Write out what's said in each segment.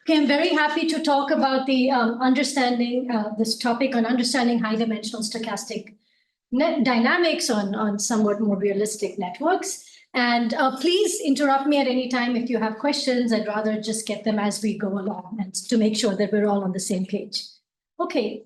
Okay, I'm very happy to talk about the this topic on understanding high-dimensional stochastic dynamics on somewhat more realistic networks. And please interrupt me at any time if you have questions. I'd rather just get them as we go along and to make sure that we're all on the same page. Okay.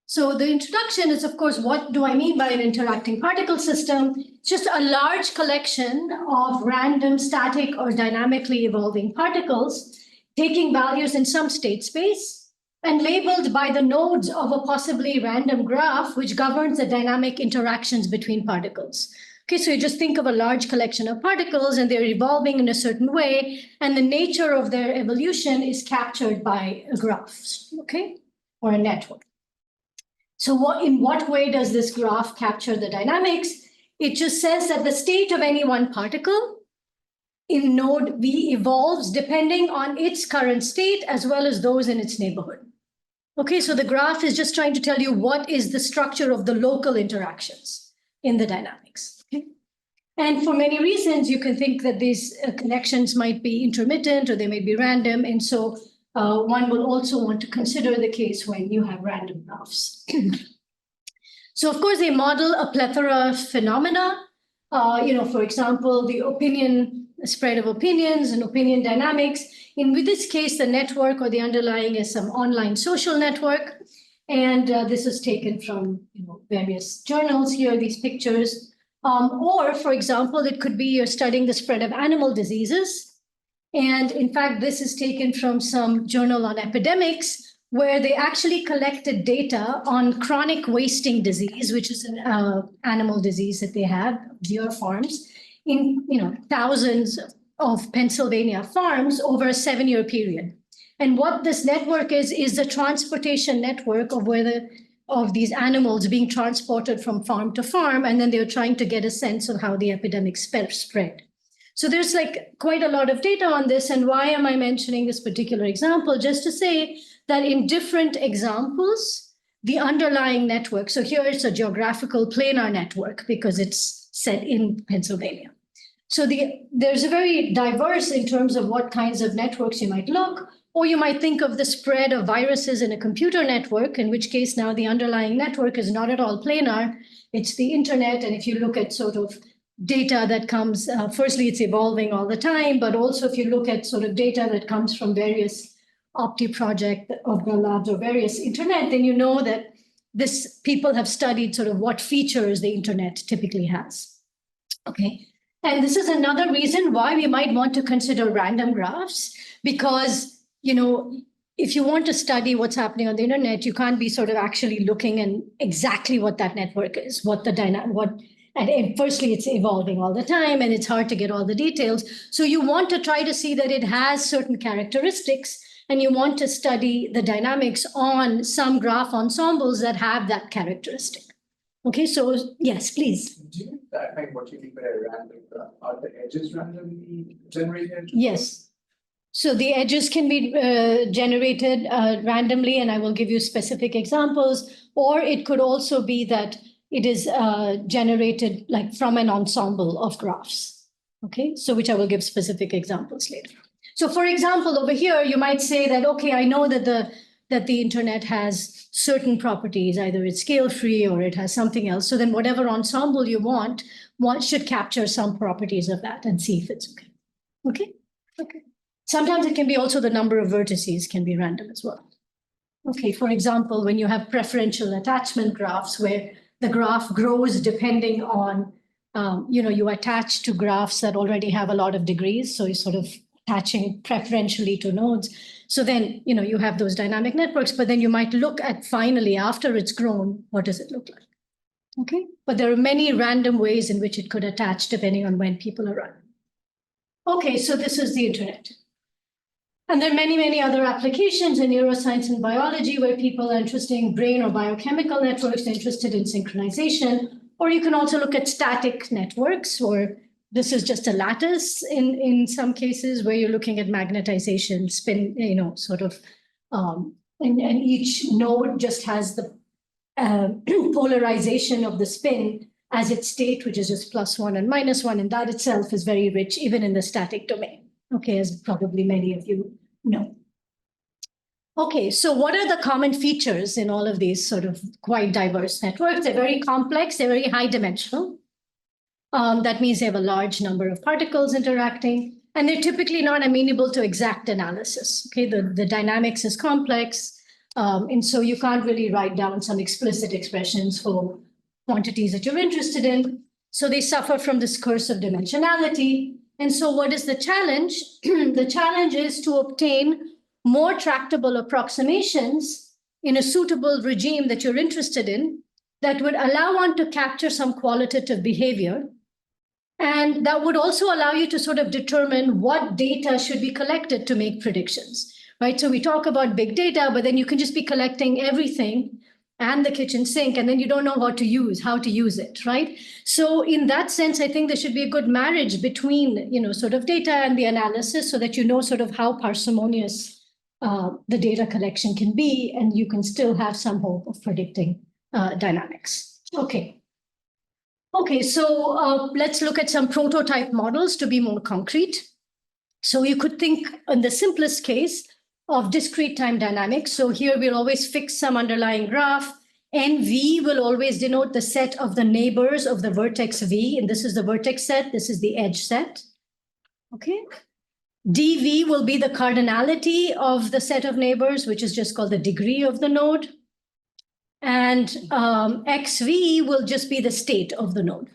So the introduction is, of course, what do I mean by an interacting particle system? It's just a large collection of random static or dynamically evolving particles taking values in some state space and labeled by the nodes of a possibly random graph, which governs the dynamic interactions between particles. Okay, so you just think of a large collection of particles and they're evolving in a certain way, and the nature of their evolution is captured by a graph, okay, or a network. So in what way does this graph capture the dynamics? It just says that the state of any one particle in node V evolves depending on its current state as well as those in its neighborhood. Okay, so the graph is just trying to tell you what is the structure of the local interactions in the dynamics. Okay? And for many reasons, you can think that these connections might be intermittent or they may be random. And so one will also want to consider the case when you have random graphs. So, of course, they model a plethora of phenomena. For example, the spread of opinions and opinion dynamics. In this case, the network or the underlying is some online social network. And this is taken from various journals here, these pictures. Or, for example, it could be you're studying the spread of animal diseases. And in fact, this is taken from some journal on epidemics, where they actually collected data on chronic wasting disease, which is an animal disease that they have, deer farms, in thousands of Pennsylvania farms over a 7-year period. And what this network is the transportation network of these animals being transported from farm to farm, and then they're trying to get a sense of how the epidemic spread. So there's quite a lot of data on this. And why am I mentioning this particular example? Just to say that in different examples, the underlying network, so here it's a geographical planar network because it's set in Pennsylvania. So there's a very diverse in terms of what kinds of networks you might look, or you might think of the spread of viruses in a computer network, in which case now the underlying network is not at all planar, it's the internet. And if you look at sort of data that comes, firstly, it's evolving all the time, but also if you look at sort of data that comes from various Opti project of the labs or various internet, then you know that people have studied sort of what features the internet typically has. Okay, and this is another reason why we might want to consider random graphs, because if you want to study what's happening on the internet, you can't be sort of actually looking at exactly what that network is, and firstly, it's evolving all the time, and it's hard to get all the details. So you want to try to see that it has certain characteristics, and you want to study the dynamics on some graph ensembles that have that characteristic. Okay, so yes, please. Do you clarify what you mean by a random graph? Are the edges randomly generated? Yes. So the edges can be generated randomly, and I will give you specific examples. Or it could also be that it is generated from an ensemble of graphs, okay? So which I will give specific examples later. So for example, over here, you might say that, okay, I know that the internet has certain properties, either it's scale-free or it has something else. So then whatever ensemble you want, one should capture some properties of that and see if it's okay. Okay? Okay. Sometimes it can be also the number of vertices can be random as well. Okay, for example, when you have preferential attachment graphs where the graph grows depending on, you attach to graphs that already have a lot of degrees. So you're sort of attaching preferentially to nodes. So then, you have those dynamic networks, but then you might look at finally, after it's grown, what does it look like? Okay, but there are many random ways in which it could attach depending on when people are running. Okay, so this is the internet. And there are many, many other applications in neuroscience and biology where people are interested in brain or biochemical networks, they're interested in synchronization, or you can also look at static networks, or this is just a lattice in some cases where you're looking at magnetization, spin, and each node just has the polarization of the spin as its state, which is just +1 and -1, and that itself is very rich, even in the static domain. okay, as probably many of you know. Okay, so what are the common features in all of these sort of quite diverse networks? They're very complex, they're very high dimensional. That means they have a large number of particles interacting, and they're typically not amenable to exact analysis. Okay, the dynamics is complex, and so you can't really write down some explicit expressions for quantities that you're interested in. So they suffer from this curse of dimensionality. And so what is the challenge? The challenge is to obtain more tractable approximations in a suitable regime that you're interested in that would allow one to capture some qualitative behavior. And that would also allow you to sort of determine what data should be collected to make predictions, right? So we talk about big data, but then you can just be collecting everything and the kitchen sink, and then you don't know how to use it, right? So in that sense, I think there should be a good marriage between, sort of data and the analysis so that you know sort of how parsimonious the data collection can be, and you can still have some hope of predicting dynamics. Okay, so let's look at some prototype models to be more concrete. So you could think in the simplest case of discrete time dynamics. So here we'll always fix some underlying graph. NV will always denote the set of the neighbors of the vertex V, and this is the vertex set, this is the edge set. Okay. DV will be the cardinality of the set of neighbors, which is just called the degree of the node. And XV will just be the state of the node.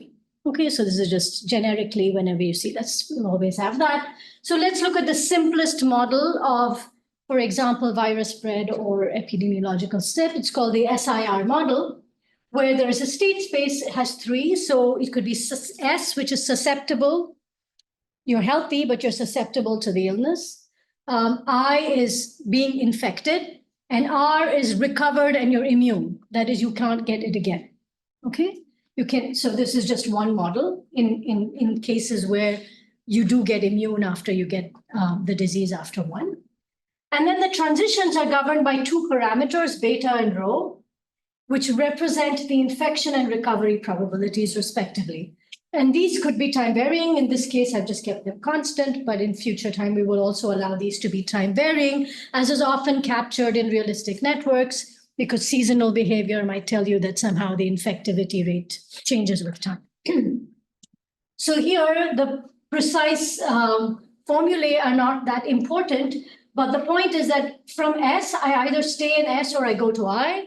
Okay, so this is just generically whenever you see this, we'll always have that. So let's look at the simplest model of, for example, virus spread or epidemiological step. It's called the SIR model, where there is a state space, it has three. So it could be S, which is susceptible. You're healthy, but you're susceptible to the illness. I is being infected, and R is recovered and you're immune. That is, you can't get it again. Okay, you can. So this is just one model in cases where you do get immune after you get the disease after one. And then the transitions are governed by two parameters, beta and rho, which represent the infection and recovery probabilities respectively. And these could be time varying. In this case, I've just kept them constant, but in future time, we will also allow these to be time varying, as is often captured in realistic networks, because seasonal behavior might tell you that somehow the infectivity rate changes with time. So here, the precise formulae are not that important, but the point is that from S, I either stay in S or I go to I.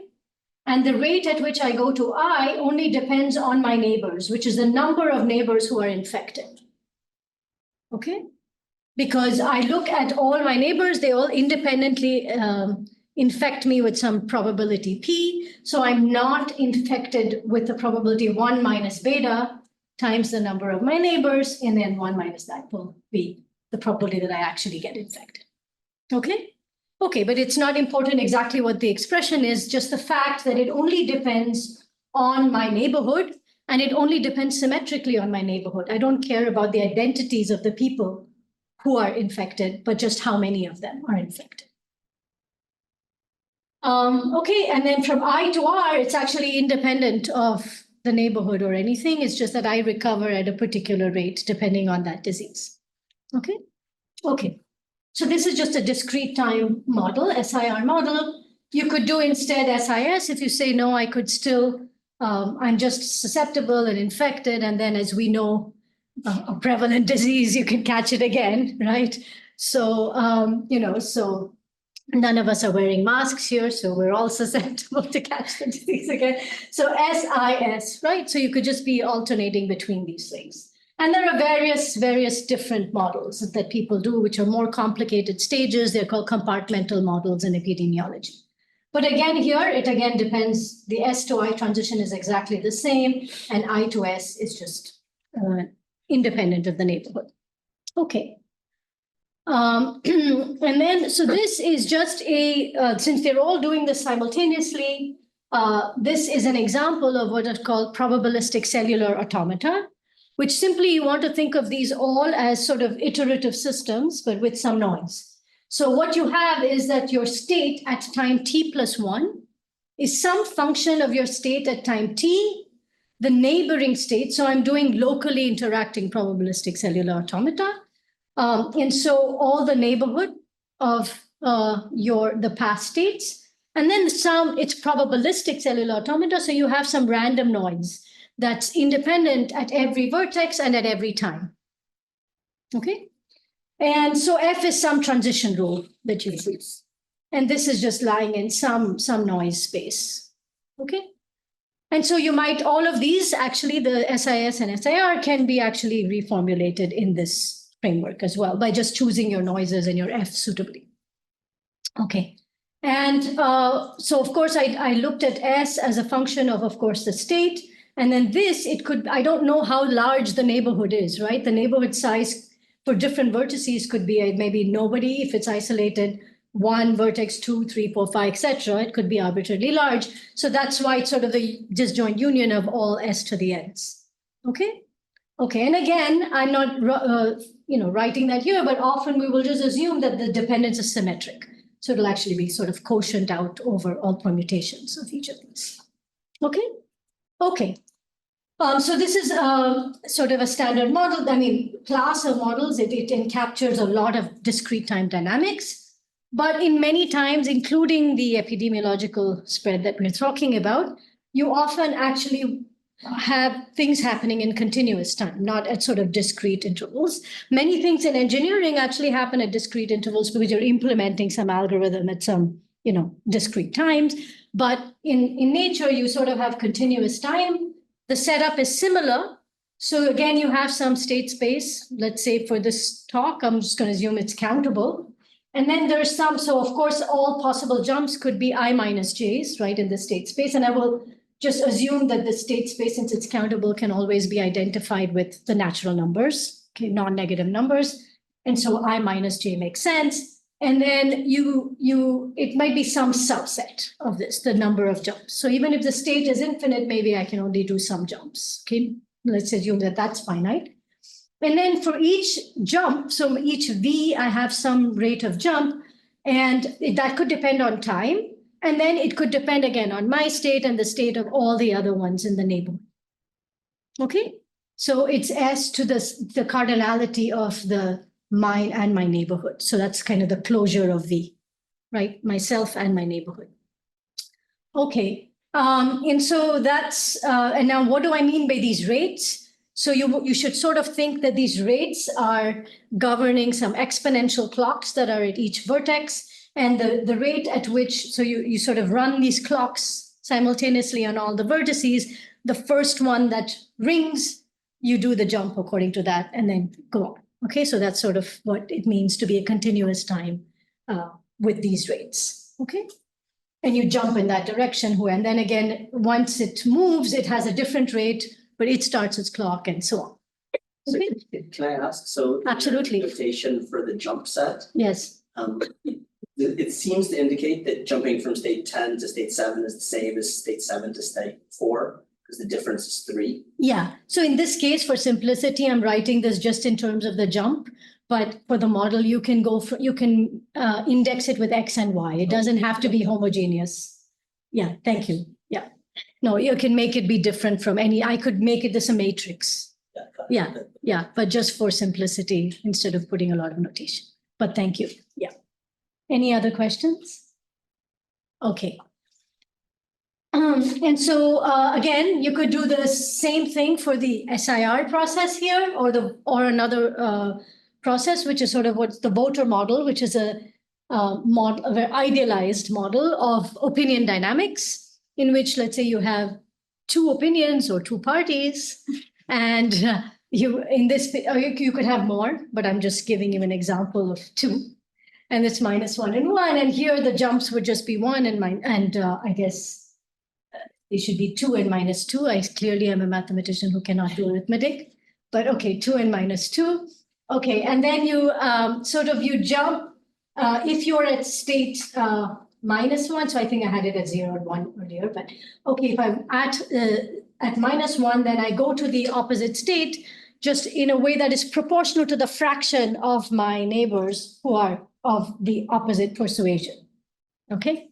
And the rate at which I go to I only depends on my neighbors, which is the number of neighbors who are infected. Okay? Because I look at all my neighbors, they all independently infect me with some probability P. So I'm not infected with the probability 1 minus beta times the number of my neighbors, and then 1 minus that will be the probability that I actually get infected. Okay? Okay, but it's not important exactly what the expression is, just the fact that it only depends on my neighborhood, and it only depends symmetrically on my neighborhood. I don't care about the identities of the people who are infected, but just how many of them are infected. Okay, and then from I to R, it's actually independent of the neighborhood or anything. It's just that I recover at a particular rate depending on that disease. Okay, okay. So this is just a discrete time model, SIR model. You could do instead SIS if you say, no, I could still, I'm just susceptible and infected. And then as we know, a prevalent disease, you can catch it again, right? So, so none of us are wearing masks here, so we're all susceptible to catch the disease again. So SIS, right? So you could just be alternating between these things. And there are various different models that people do, which are more complicated stages. They're called compartmental models in epidemiology. But again, here, it again depends. The S to I transition is exactly the same, and I to S is just independent of the neighborhood. Okay. And then, so this is just since they're all doing this simultaneously, this is an example of what is called probabilistic cellular automata, which simply you want to think of these all as sort of iterative systems, but with some noise. So what you have is that your state at time t plus 1 is some function of your state at time t, the neighboring state. So I'm doing locally interacting probabilistic cellular automata. And so all the neighborhood of the past states, and then it's probabilistic cellular automata. So you have some random noise that's independent at every vertex and at every time. Okay. And so F is some transition rule that you use. And this is just lying in some noise space. Okay. And so you might, all of these, actually, the SIS and SIR can be actually reformulated in this framework as well by just choosing your noises and your F suitably. Okay. And so, of course, I looked at S as a function of course, the state. And then this, I don't know how large the neighborhood is, right? The neighborhood size for different vertices could be maybe nobody if it's isolated, 1 vertex, 2, 3, 4, 5, etc. It could be arbitrarily large. So that's why it's sort of the disjoint union of all S to the N's. Okay. Okay. And again, I'm not writing that here, but often we will just assume that the dependence is symmetric. So it'll actually be sort of quotient out over all permutations of each of these. Okay. Okay. So this is sort of a standard model. I mean, class of models, it captures a lot of discrete time dynamics. But in many times, including the epidemiological spread that we're talking about, you often actually have things happening in continuous time, not at sort of discrete intervals. Many things in engineering actually happen at discrete intervals because you're implementing some algorithm at some, discrete times. But in nature, you sort of have continuous time. The setup is similar. So again, you have some state space. Let's say for this talk, I'm just going to assume it's countable. And then there's so of course, all possible jumps could be I minus j's, right, in the state space. And I will just assume that the state space, since it's countable, can always be identified with the natural numbers, okay, non-negative numbers. And so I minus j makes sense. And then it might be some subset of this, the number of jumps. So even if the state is infinite, maybe I can only do some jumps, okay? Let's assume that that's finite. And then for each jump, so each V, I have some rate of jump, and that could depend on time. And then it could depend again on my state and the state of all the other ones in the neighborhood. Okay, so it's S to the cardinality of mine and my neighborhood. So that's kind of the closure of V, right? Myself and my neighborhood. Okay, and so that's, and now what do I mean by these rates? So you should sort of think that these rates are governing some exponential clocks that are at each vertex, and the rate at which, so you sort of run these clocks simultaneously on all the vertices. The first one that rings, you do the jump according to that and then go on. Okay, so that's sort of what it means to be a continuous time with these rates. Okay, and you jump in that direction, and then again, once it moves, it has a different rate, but it starts its clock and so on. So can I ask? So absolutely. Notation for the jump set. Yes. It seems to indicate that jumping from state 10 to state 7 is the same as state 7 to state 4, because the difference is 3. Yeah. So in this case, for simplicity, I'm writing this just in terms of the jump. But for the model, you can index it with X and Y. It doesn't have to be homogeneous. Yeah. Thank you. Yeah. No, you can make it be different from I could make it this a matrix. Yeah. Yeah. But just for simplicity, instead of putting a lot of notation. But thank you. Yeah. Any other questions? Okay. And so again, you could do the same thing for the SIR process here, or another process, which is sort of what's the voter model, which is a very idealized model of opinion dynamics, in which, let's say, you have 2 opinions or 2 parties, and you could have more, but I'm just giving you an example of 2, and it's -1 and 1, and here the jumps would just be 1 and I guess they should be 2 and -2. I clearly am a mathematician who cannot do arithmetic, but okay, 2 and -2. Okay, and then you you jump if you're at state -1. So I think I had it at 0 and 1 earlier, but okay, if I'm at -1, then I go to the opposite state just in a way that is proportional to the fraction of my neighbors who are of the opposite persuasion. Okay,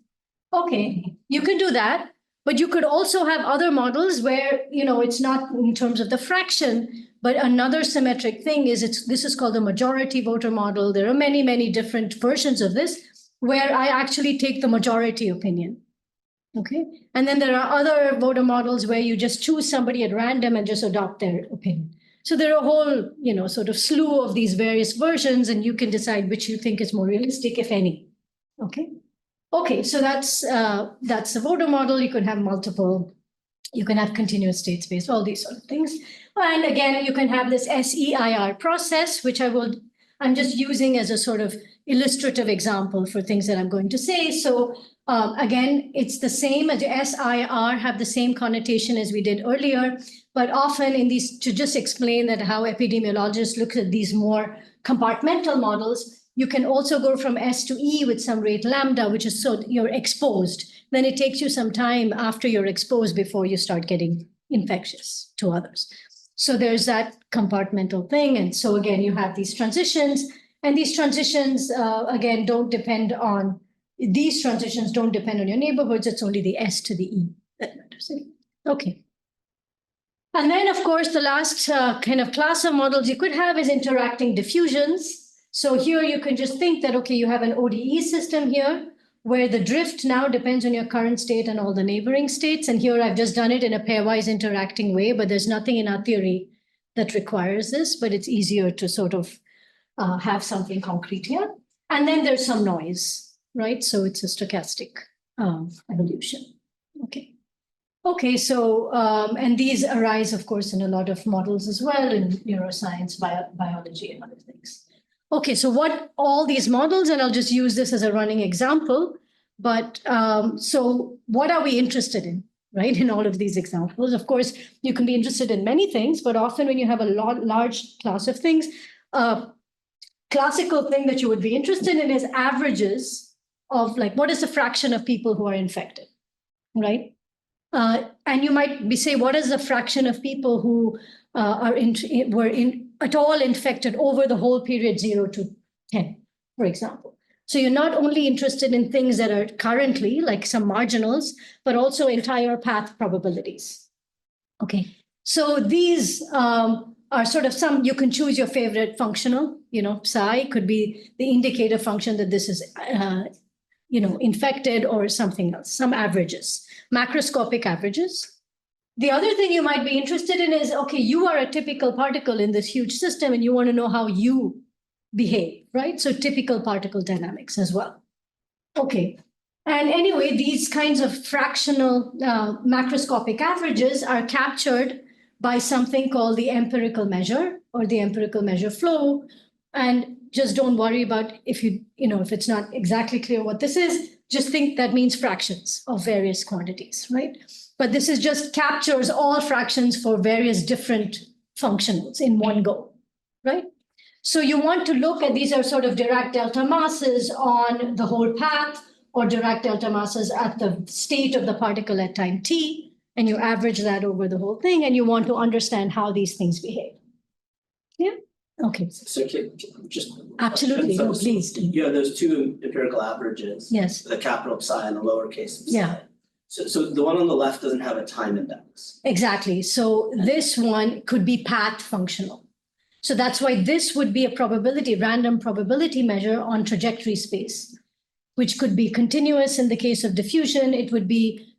you can do that. But you could also have other models where, it's not in terms of the fraction, but another symmetric thing is this is called the majority voter model. There are many, many different versions of this where I actually take the majority opinion. Okay. And then there are other voter models where you just choose somebody at random and just adopt their opinion. So there are a whole, sort of slew of these various versions, and you can decide which you think is more realistic, if any. Okay. Okay, so that's the voter model. You can have multiple, you can have continuous state space, all these sort of things. And again, you can have this SEIR process, which I'm just using as a sort of illustrative example for things that I'm going to say. So again, it's the same as SIR, have the same connotation as we did earlier, but often in these, to just explain that how epidemiologists look at these more compartmental models, you can also go from S to E with some rate lambda, which is so you're exposed. Then it takes you some time after you're exposed before you start getting infectious to others. So there's that compartmental thing. And so again, you have these transitions, and these transitions, again, these transitions don't depend on your neighborhoods. It's only the S to the E that matters. Okay. And then, of course, the last kind of class of models you could have is interacting diffusions. So here you can just think that, okay, you have an ODE system here where the drift now depends on your current state and all the neighboring states. And here I've just done it in a pairwise interacting way, but there's nothing in our theory that requires this, but it's easier to sort of have something concrete here. And then there's some noise, right? So it's a stochastic evolution. Okay. Okay, so, and these arise, of course, in a lot of models as well in neuroscience, biology, and other things. Okay, so what all these models, and I'll just use this as a running example, but so what are we interested in, right, in all of these examples? Of course, you can be interested in many things, but often when you have a large class of things, classical thing that you would be interested in is averages of like, what is the fraction of people who are infected, right? And you might say, what is the fraction of people who were at all infected over the whole period 0 to 10, for example. So you're not only interested in things that are currently like some marginals, but also entire path probabilities. Okay, so these are sort of you can choose your favorite functional, psi could be the indicator function that this is, infected or something else, some averages, macroscopic averages. The other thing you might be interested in is, okay, you are a typical particle in this huge system and you want to know how you behave, right? So typical particle dynamics as well. Okay. And anyway, these kinds of fractional macroscopic averages are captured by something called the empirical measure or the empirical measure flow. And just don't worry about if it's not exactly clear what this is, just think that means fractions of various quantities, right? But this is just captures all fractions for various different functionals in one go, right? So you want to look at, these are sort of Dirac delta masses on the whole path or Dirac delta masses at the state of the particle at time t, and you average that over the whole thing, and you want to understand how these things behave. Yeah, okay. So just. Absolutely, no, please do. You have those two empirical averages. Yes. The capital psi and the lowercase psi. Yeah. So the one on the left doesn't have a time index. Exactly. So this one could be path functional. So that's why this would be a random probability measure on trajectory space, which could be continuous in the case of diffusion. It would be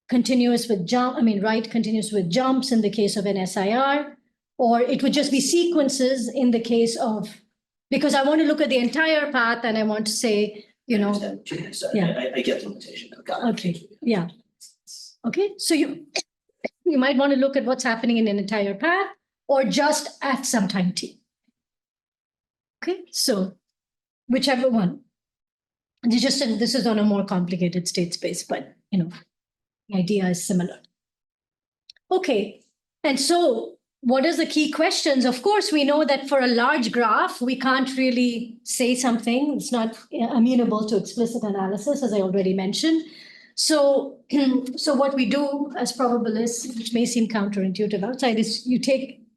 continuous with continuous with jumps in the case of an SIR, or it would just be sequences in the case of, because I want to look at the entire path and I want to say, I get the limitation. Okay, yeah. Okay, so you might want to look at what's happening in an entire path or just at some time t. Okay, so whichever one. This is on a more complicated state space, but the idea is similar. Okay, and so what are the key questions? Of course, we know that for a large graph, we can't really say something. It's not amenable to explicit analysis, as I already mentioned. So what we do as probabilists, which may seem counterintuitive outside, is you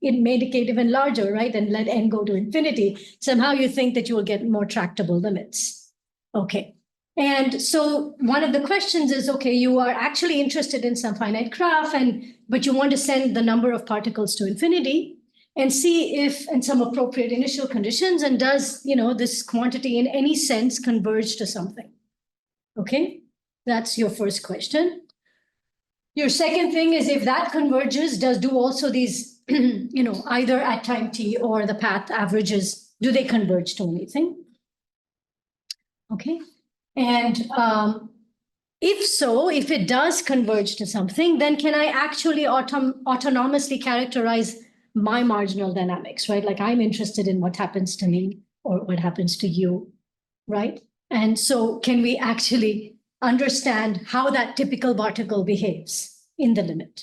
make it even larger, right? And let n go to infinity. Somehow you think that you will get more tractable limits. Okay. And so one of the questions is, okay, you are actually interested in some finite graph, but you want to send the number of particles to infinity and see if, in some appropriate initial conditions, and does, this quantity in any sense converge to something? Okay, that's your first question. Your second thing is, if that converges, do also these, either at time t or the path averages, do they converge to anything? Okay. And if so, if it does converge to something, then can I actually autonomously characterize my marginal dynamics, right? Like, I'm interested in what happens to me or what happens to you, right? And so can we actually understand how that typical particle behaves in the limit?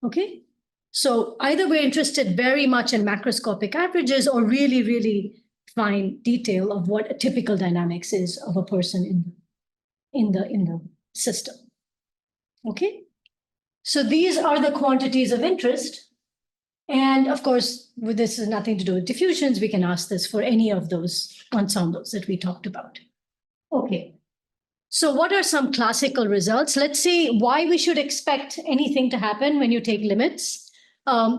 Okay. So either we're interested very much in macroscopic averages or really, really fine detail of what a typical dynamics is of a person in the system. Okay, so these are the quantities of interest. And of course, this has nothing to do with diffusions. We can ask this for any of those ensembles that we talked about. Okay, so what are some classical results? Let's see why we should expect anything to happen when you take limits.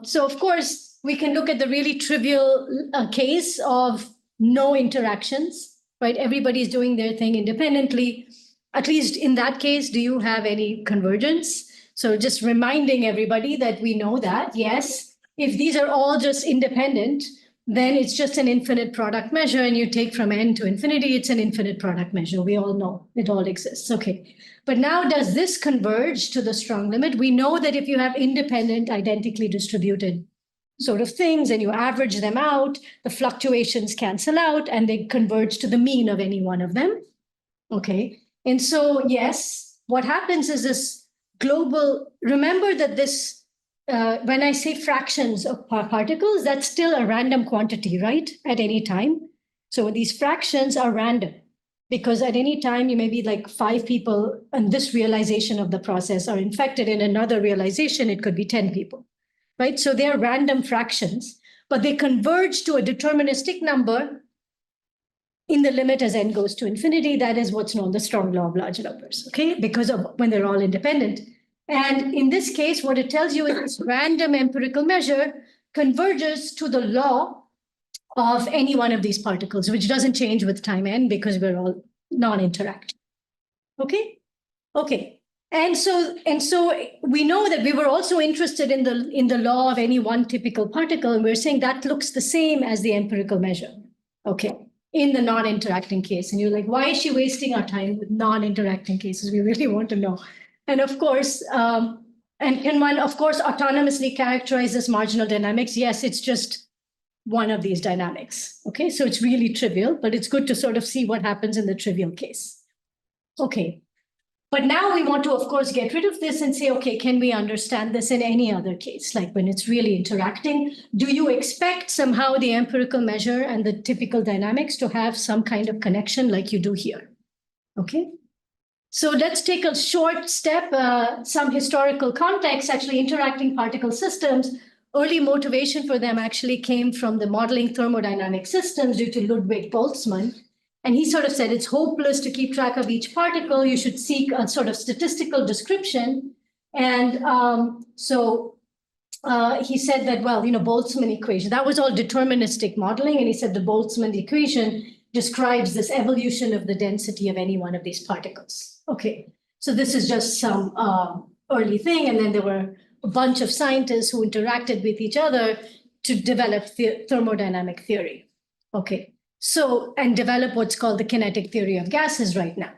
So of course, we can look at the really trivial case of no interactions, right? Everybody's doing their thing independently. At least in that case, do you have any convergence? So just reminding everybody that we know that, yes, if these are all just independent, then it's just an infinite product measure, and you take from n to infinity, it's an infinite product measure. We all know it all exists. Okay, but now does this converge to the strong limit? We know that if you have independent, identically distributed sort of things and you average them out, the fluctuations cancel out and they converge to the mean of any one of them. Okay, and so yes, what happens is this global, remember that this, when I say fractions of particles, that's still a random quantity, right, at any time. So these fractions are random because at any time you may be like 5 people in this realization of the process are infected. In another realization, it could be 10 people. Right? So they're random fractions, but they converge to a deterministic number in the limit as n goes to infinity. That is what's known the strong law of large numbers, okay? Because of when they're all independent. And in this case, what it tells you is this random empirical measure converges to the law of any one of these particles, which doesn't change with time n because we're all non-interacting. Okay? Okay. And so we know that we were also interested in the law of any one typical particle, and we're saying that looks the same as the empirical measure, okay, in the non-interacting case. And you're like, why is she wasting our time with non-interacting cases? We really want to know. And of course, and can one, of course, autonomously characterize this marginal dynamics? Yes, it's just one of these dynamics, okay? So it's really trivial, but it's good to sort of see what happens in the trivial case. Okay. But now we want to, of course, get rid of this and say, okay, can we understand this in any other case? Like when it's really interacting, do you expect somehow the empirical measure and the typical dynamics to have some kind of connection like you do here? Okay. So let's take a short step, some historical context. Actually, interacting particle systems, early motivation for them actually came from the modeling thermodynamic systems due to Ludwig Boltzmann. And he sort of said, it's hopeless to keep track of each particle. You should seek a sort of statistical description. And so he said that, well, Boltzmann equation, that was all deterministic modeling. And he said the Boltzmann equation describes this evolution of the density of any one of these particles. Okay, so this is just some early thing. And then there were a bunch of scientists who interacted with each other to develop thermodynamic theory. Okay. So, and develop what's called the kinetic theory of gases right now.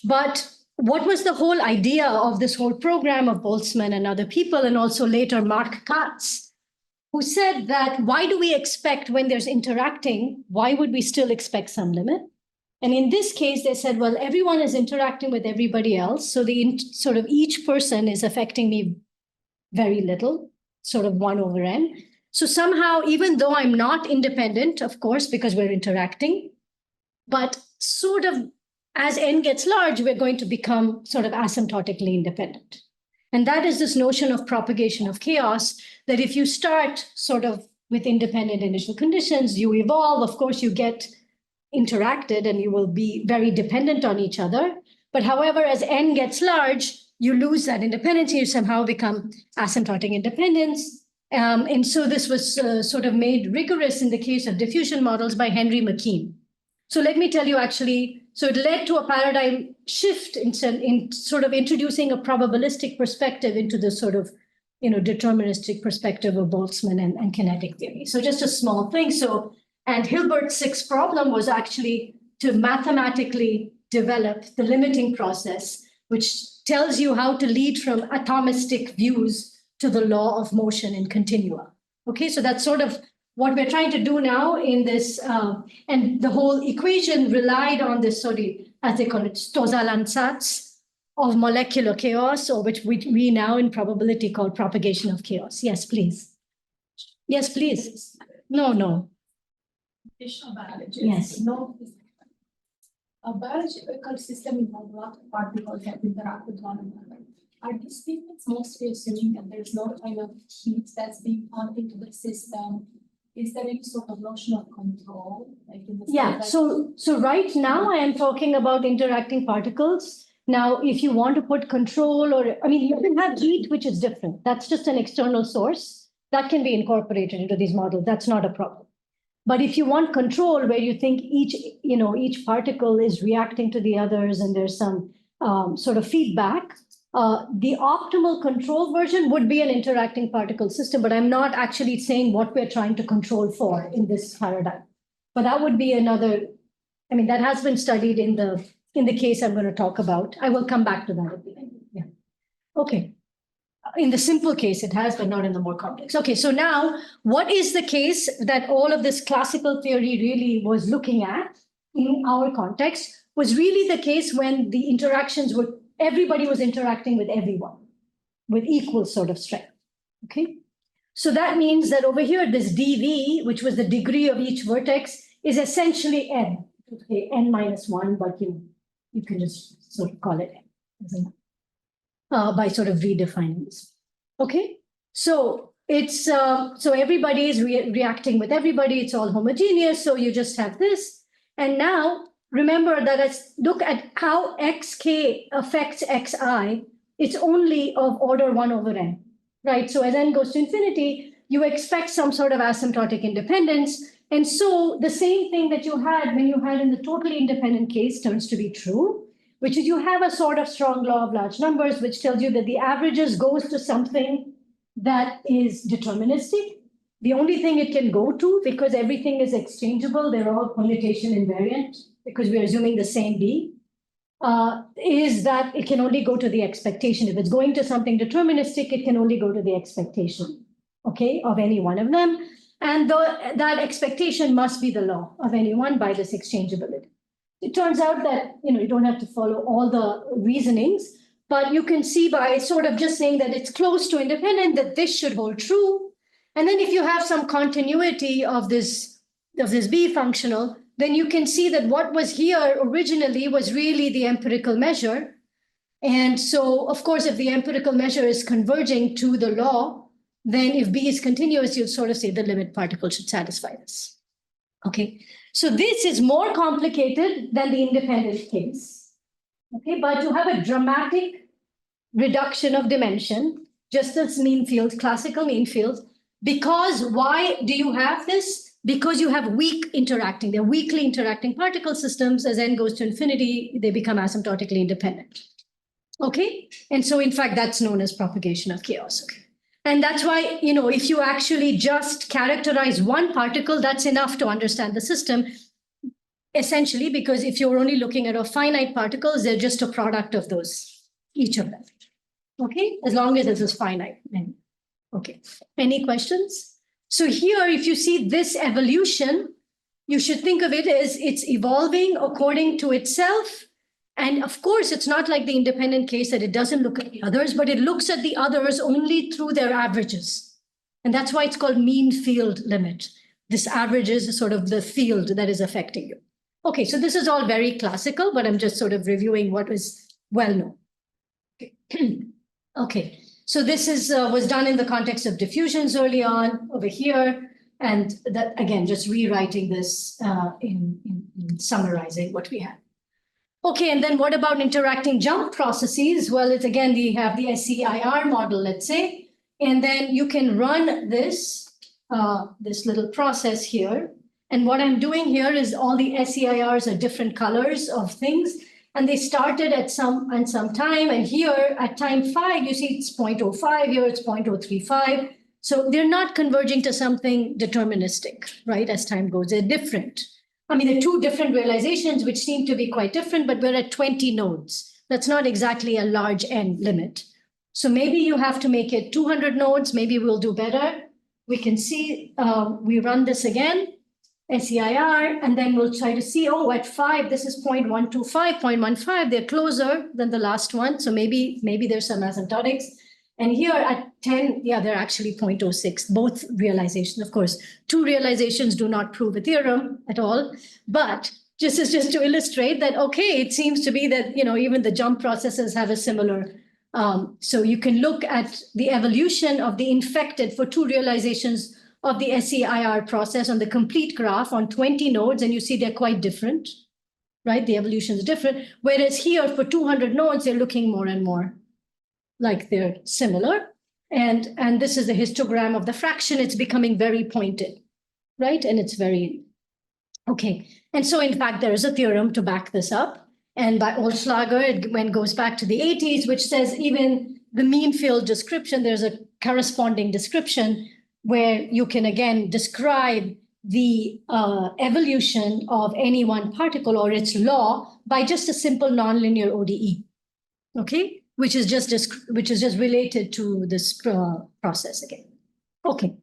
But what was the whole idea of this whole program of Boltzmann and other people, and also later Mark Katz, who said that why do we expect when there's interacting, why would we still expect some limit? And in this case, they said, well, everyone is interacting with everybody else. So the sort of each person is affecting me very little, sort of 1 over n. So somehow, even though I'm not independent, of course, because we're interacting, but sort of as n gets large, we're going to become sort of asymptotically independent. And that is this notion of propagation of chaos, that if you start sort of with independent initial conditions, you evolve, of course, you get interacted and you will be very dependent on each other. But however, as n gets large, you lose that independence. You somehow become asymptotic independence. And so this was sort of made rigorous in the case of diffusion models by Henry McKean. So let me tell you actually, so it led to a paradigm shift in sort of introducing a probabilistic perspective into the sort of, deterministic perspective of Boltzmann and kinetic theory. So just a small thing. So, and Hilbert's sixth problem was actually to mathematically develop the limiting process, which tells you how to lead from atomistic views to the law of motion in continua. Okay, so that's sort of what we're trying to do now in this, and the whole equation relied on this sort of, as they call it, Stochastic of molecular chaos, or which we now in probability call propagation of chaos. Yes, please. Yes, please. No. Biology. Yes. No. A biological system involves a lot of particles that interact with one another. Are these statements mostly assuming that there's no kind of heat that's being pumped into the system? Is there any sort of notion of control? Like in the Yeah, so right now I am talking about interacting particles. Now, if you want to put control you can have heat, which is different. That's just an external source that can be incorporated into these models. That's not a problem. But if you want control where you think each particle is reacting to the others and there's some sort of feedback, the optimal control version would be an interacting particle system, but I'm not actually saying what we're trying to control for in this paradigm. But that would be another, that has been studied in the case I'm going to talk about. I will come back to that at the end. Yeah. Okay. In the simple case, it has, but not in the more complex. Okay, so now what is the case that all of this classical theory really was looking at in our context was really the case when the interactions were, everybody was interacting with everyone with equal sort of strength. Okay, so that means that over here, this dV, which was the degree of each vertex, is essentially n. Okay, n minus 1, but you can just sort of call it n. By sort of redefining this. Okay, so it's so everybody is reacting with everybody. It's all homogeneous. So you just have this. And now remember that let's look at how xk affects xi. It's only of order 1 over n, right? So as n goes to infinity, you expect some sort of asymptotic independence. And so the same thing that you had when you had in the totally independent case turns to be true, which is you have a sort of strong law of large numbers, which tells you that the averages goes to something that is deterministic. The only thing it can go to, because everything is exchangeable, they're all permutation invariant, because we're assuming the same B, is that it can only go to the expectation. If it's going to something deterministic, it can only go to the expectation, okay, of any one of them. And that expectation must be the law of any one by this exchangeability. It turns out that, you don't have to follow all the reasonings, but you can see by sort of just saying that it's close to independent, that this should hold true. And then if you have some continuity of this B functional, then you can see that what was here originally was really the empirical measure. And so, of course, if the empirical measure is converging to the law, then if B is continuous, you'd sort of say the limit particle should satisfy this. Okay. So this is more complicated than the independent case, okay? But you have a dramatic reduction of dimension, just as mean fields, classical mean fields, because why do you have this? Because you have they're weakly interacting particle systems. As n goes to infinity, they become asymptotically independent, okay? And so in fact, that's known as propagation of chaos, okay? And that's why, if you actually just characterize one particle, that's enough to understand the system, essentially, because if you're only looking at finite particles, they're just a product of those, each of them. Okay, as long as it is finite. Okay, any questions? So here, if you see this evolution, you should think of it as it's evolving according to itself. And of course, it's not like the independent case that it doesn't look at the others, but it looks at the others only through their averages. And that's why it's called mean field limit. This average is sort of the field that is affecting you. Okay, so this is all very classical, but I'm just sort of reviewing what was well known. Okay, so this is was done in the context of diffusions early on over here. And that, again, just rewriting this in summarizing what we have. Okay, and then what about interacting jump processes? Well, it's again, we have the SEIR model, let's say, and then you can run this, this little process here. And what I'm doing here is all the SEIRs are different colors of things, and they started at some time, and here at time 5, you see it's 0.05, here it's 0.035. So they're not converging to something deterministic, right, as time goes, they're different. I mean, they're two different realizations which seem to be quite different, but we're at 20 nodes. That's not exactly a large N limit. So maybe you have to make it 200 nodes, maybe we'll do better. We can see, we run this again, SEIR, and then we'll try to see, oh, at 5, this is 0.125, 0.15, they're closer than the last one. So maybe there's some asymptotics. And here at 10, yeah, they're actually 0.06, both realizations. Of course, two realizations do not prove a theorem at all, but just to illustrate that, okay, it seems to be that, even the jump processes have a similar, so you can look at the evolution of the infected for two realizations of the SEIR process on the complete graph on 20 nodes, and you see they're quite different, right? The evolution is different. Whereas here for 200 nodes, they're looking more and more like they're similar. And this is the histogram of the fraction. It's becoming very pointed, right? And it's very, okay. And so in fact, there is a theorem to back this up. And by Ohlschlager, it goes back to the 80s, which says even the mean field description, there's a corresponding description where you can again describe the evolution of any one particle or its law by just a simple nonlinear ODE, okay? Which is just related to this process again. Okay.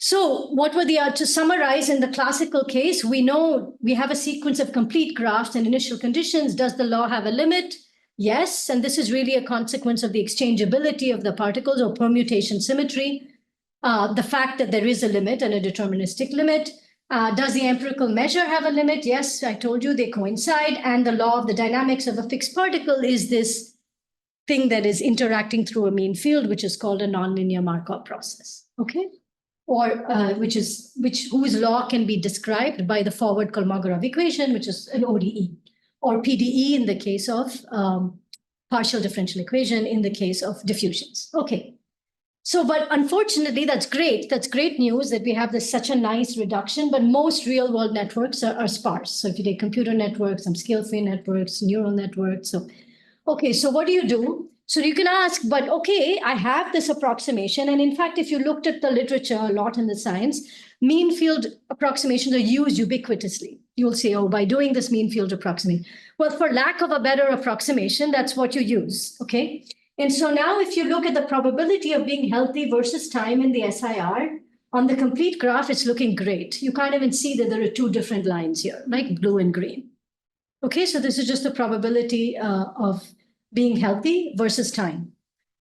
So what were to summarize in the classical case, we know we have a sequence of complete graphs and initial conditions. Does the law have a limit? Yes, and this is really a consequence of the exchangeability of the particles or permutation symmetry. The fact that there is a limit and a deterministic limit. Does the empirical measure have a limit? Yes, I told you they coincide. And the law of the dynamics of a fixed particle is this thing that is interacting through a mean field, which is called a nonlinear Markov process, okay? Or whose law can be described by the forward Kolmogorov equation, which is an ODE, or PDE in the case of partial differential equation in the case of diffusions. Okay, so but unfortunately, that's great. That's great news that we have such a nice reduction, but most real world networks are sparse. So if you take computer networks, some scale-free networks, neural networks, so okay, so what do you do? So you can ask, but okay, I have this approximation. And in fact, if you looked at the literature a lot in the science, mean field approximations are used ubiquitously. You'll say, oh, by doing this mean field approximation. Well, for lack of a better approximation, that's what you use, okay? And so now if you look at the probability of being healthy versus time in the SIR, on the complete graph, it's looking great. You can't even see that there are two different lines here, like blue and green. Okay, so this is just the probability of being healthy versus time.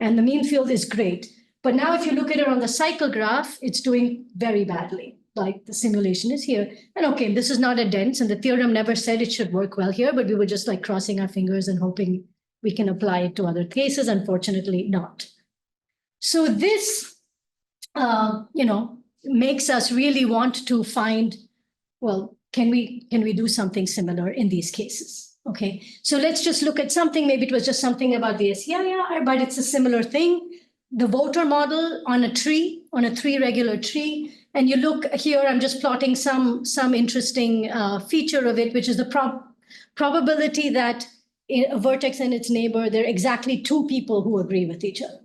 And the mean field is great. But now if you look at it on the cycle graph, it's doing very badly, like the simulation is here. And okay, this is not a dense, and the theorem never said it should work well here, but we were just like crossing our fingers and hoping we can apply it to other cases. Unfortunately, not. So this, makes us really want to find, well, can we do something similar in these cases? Okay, so let's just look at something. Maybe it was just something about the SEIR, but it's a similar thing. The voter model on a tree, on a three-regular tree. And you look here, I'm just plotting some interesting feature of it, which is the probability that a vertex and its neighbor, there are exactly two people who agree with each other.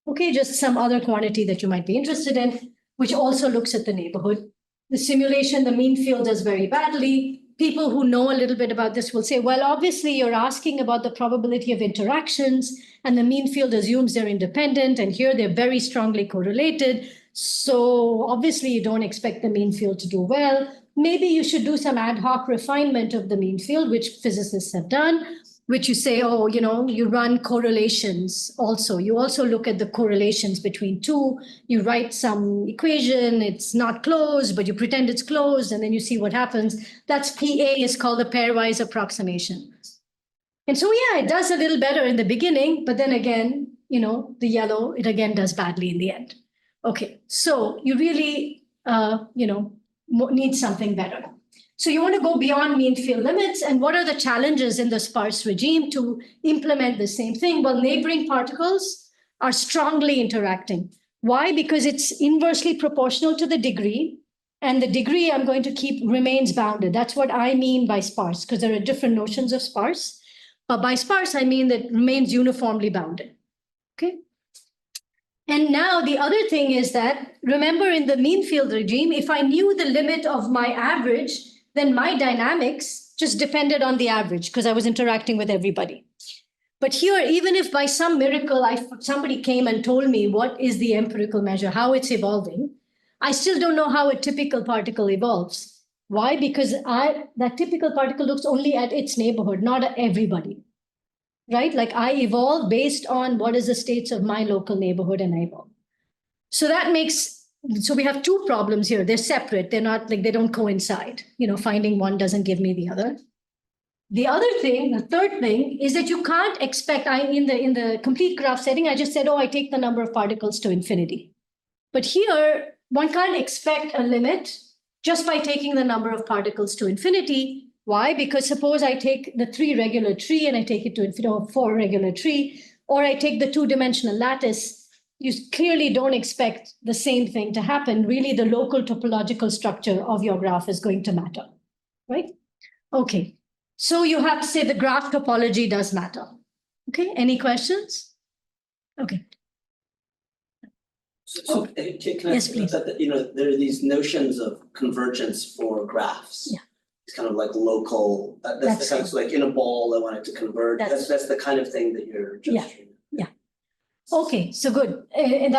Okay, just some other quantity that you might be interested in, which also looks at the neighborhood. The simulation, the mean field does very badly. People who know a little bit about this will say, well, obviously you're asking about the probability of interactions, and the mean field assumes they're independent, and here they're very strongly correlated. So obviously you don't expect the mean field to do well. Maybe you should do some ad hoc refinement of the mean field, which physicists have done, which you say, oh, you run correlations also. You also look at the correlations between two. You write some equation, it's not closed, but you pretend it's closed, and then you see what happens. That's PA, is called a pairwise approximation. And so, yeah, it does a little better in the beginning, but then again, the yellow, it again does badly in the end. Okay, so you really needs something better. So you want to go beyond mean field limits. And what are the challenges in the sparse regime to implement the same thing? Well, neighboring particles are strongly interacting. Why? Because it's inversely proportional to the degree. And the degree I'm going to keep remains bounded. That's what I mean by sparse, because there are different notions of sparse. But by sparse, I mean that it remains uniformly bounded. Okay. And now the other thing is that, remember in the mean field regime, if I knew the limit of my average, then my dynamics just depended on the average because I was interacting with everybody. But here, even if by some miracle somebody came and told me what is the empirical measure, how it's evolving, I still don't know how a typical particle evolves. Why? Because that typical particle looks only at its neighborhood, not at everybody. Right? Like I evolve based on what is the states of my local neighborhood and I evolve. So we have two problems here. They're separate. They're not like they don't coincide. Finding one doesn't give me the other. The other thing, the third thing, is that you can't expect, in the complete graph setting, I just said, I take the number of particles to infinity. But here, one can't expect a limit just by taking the number of particles to infinity. Why? Because suppose I take the 3 regular tree and I take it to infinity, or 4 regular tree, or I take the 2-dimensional lattice, you clearly don't expect the same thing to happen. Really, the local topological structure of your graph is going to matter, right? Okay, so you have to say the graph topology does matter. Okay, any questions? Okay. So can I Yes, please. that there are these notions of convergence for graphs. Yeah. It's kind of like local. That's the kind of like in a ball. I want it to converge. That's the kind of thing that you're gesturing. Yeah. Okay, so good. And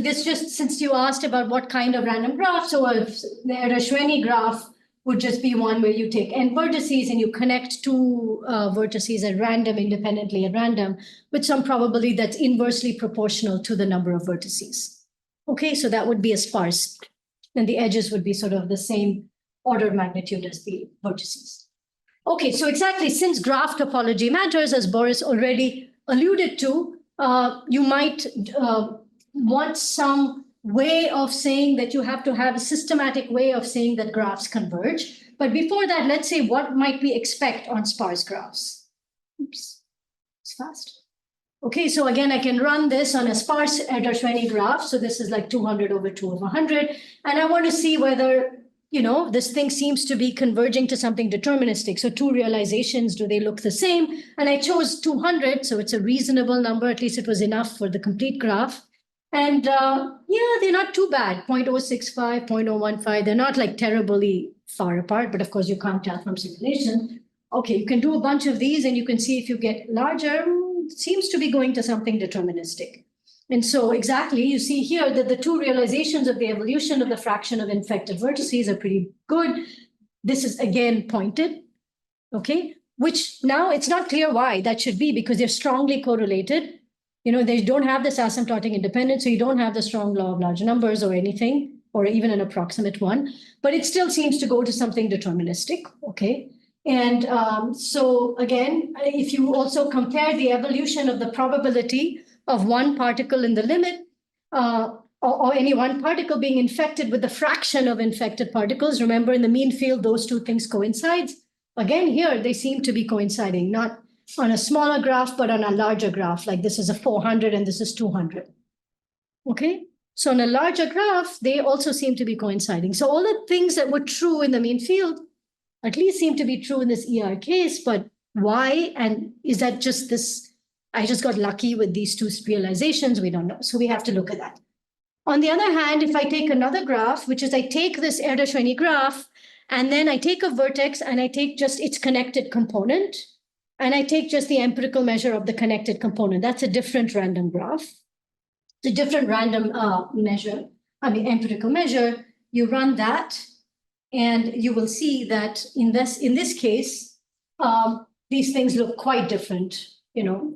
this just since you asked about what kind of random graph, so if the Ashwini graph would just be one where you take n vertices and you connect 2 vertices at random, independently at random, with some probability that's inversely proportional to the number of vertices. Okay, so that would be a sparse. And the edges would be sort of the same order of magnitude as the vertices. Okay, so exactly, since graph topology matters, as Boris already alluded to, you might want some way of saying that you have to have a systematic way of saying that graphs converge. But before that, let's say what might we expect on sparse graphs? Oops, it's fast. Okay, so again, I can run this on a sparse Ashwini graph. So this is like 200 over 2 over 100. And I want to see whether, this thing seems to be converging to something deterministic. So 2 realizations, do they look the same? And I chose 200. So it's a reasonable number. At least it was enough for the complete graph. And they're not too bad. 0.065, 0.015. They're not like terribly far apart. But of course, you can't tell from simulation. Okay, you can do a bunch of these and you can see if you get larger, it seems to be going to something deterministic. And so exactly, you see here that the 2 realizations of the evolution of the fraction of infected vertices are pretty good. This is again pointed, okay? Which now it's not clear why that should be because they're strongly correlated. They don't have this asymptotic independence, so you don't have the strong law of large numbers or anything, or even an approximate one, but it still seems to go to something deterministic, okay? And so again, if you also compare the evolution of the probability of one particle in the limit, or any one particle being infected with the fraction of infected particles, remember in the mean field, those 2 things coincide. Again, here, they seem to be coinciding, not on a smaller graph, but on a larger graph, like this is a 400 and this is 200. Okay, so on a larger graph, they also seem to be coinciding. So all the things that were true in the mean field at least seem to be true in this ER case, but why? And is that just this, I just got lucky with these 2 realizations? We don't know. So we have to look at that. On the other hand, if I take another graph, which is I take this Erdős-Rényi graph, and then I take a vertex and I take just its connected component, and I take just the empirical measure of the connected component. That's a different random graph. It's a different random empirical measure. You run that, and you will see that in this case, these things look quite different,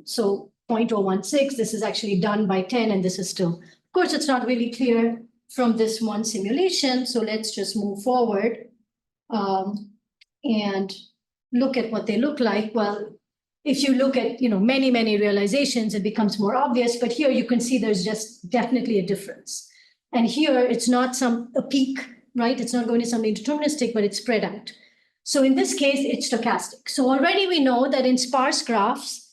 So 0.016, this is actually done by 10, and this is still, of course, it's not really clear from this one simulation. So let's just move forward and look at what they look like. Well, if you look at, many, many realizations, it becomes more obvious. But here you can see there's just definitely a difference. And here it's not a peak, right? It's not going to something deterministic, but it's spread out. So in this case, it's stochastic. So already we know that in sparse graphs,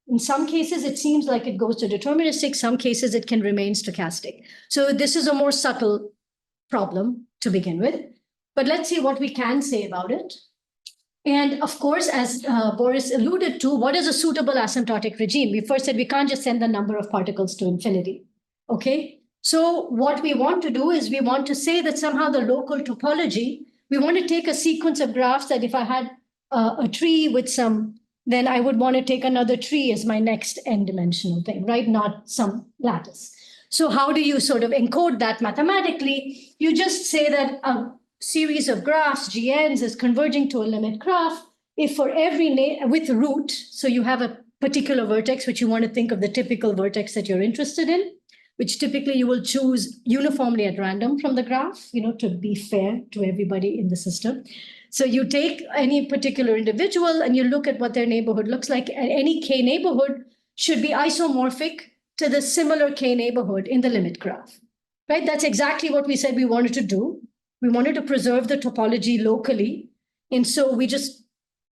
in some cases, it seems like it goes to deterministic. Some cases, it can remain stochastic. So this is a more subtle problem to begin with. But let's see what we can say about it. And of course, as Boris alluded to, what is a suitable asymptotic regime? We first said we can't just send the number of particles to infinity. Okay, so what we want to do is we want to say that somehow the local topology, we want to take a sequence of graphs that if I had a tree with some, then I would want to take another tree as my next n-dimensional thing, right? Not some lattice. So how do you sort of encode that mathematically? You just say that a series of graphs, GNs, is converging to a limit graph if for every with root, so you have a particular vertex, which you want to think of the typical vertex that you're interested in, which typically you will choose uniformly at random from the graph, to be fair to everybody in the system. So you take any particular individual and you look at what their neighborhood looks like, and any K neighborhood should be isomorphic to the similar K neighborhood in the limit graph, right? That's exactly what we said we wanted to do. We wanted to preserve the topology locally. And so we just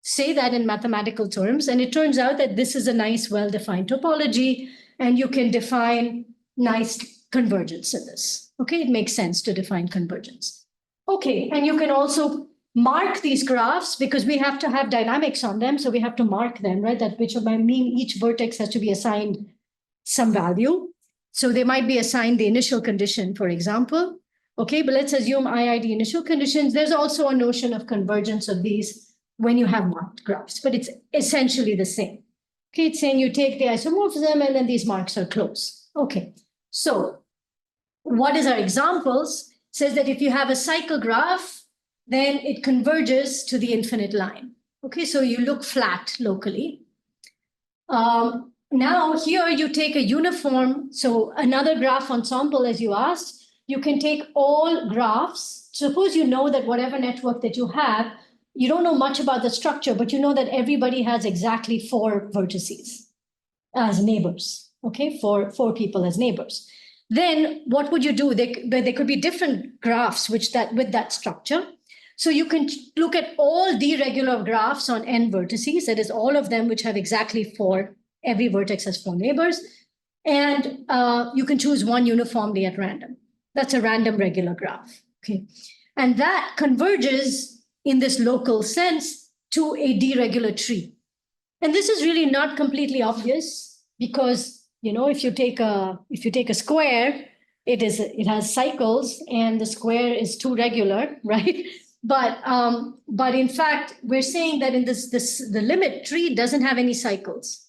say that in mathematical terms. And it turns out that this is a nice, well-defined topology, and you can define nice convergence in this. Okay, it makes sense to define convergence. Okay, and you can also mark these graphs because we have to have dynamics on them. So we have to mark them, right? That which might mean each vertex has to be assigned some value. So they might be assigned the initial condition, for example. Okay, but let's assume IID initial conditions. There's also a notion of convergence of these when you have marked graphs, but it's essentially the same. Okay, it's saying you take the isomorphism and then these marks are close. Okay, so what is our examples? It says that if you have a cycle graph, then it converges to the infinite line. Okay, so you look flat locally. Now here you take a uniform, so another graph ensemble, as you asked, you can take all graphs. Suppose you know that whatever network that you have, you don't know much about the structure, but you know that everybody has exactly 4 vertices as neighbors, okay, four people as neighbors. Then what would you do? There could be different graphs with that structure. So you can look at all d-regular graphs on n vertices, that is all of them which have exactly 4, every vertex has 4 neighbors, and you can choose one uniformly at random. That's a random regular graph, okay? And that converges in this local sense to a d-regular tree. And this is really not completely obvious because, if you take a square, it has cycles and the square is 2 regular, right? But in fact, we're saying that in the limit tree doesn't have any cycles.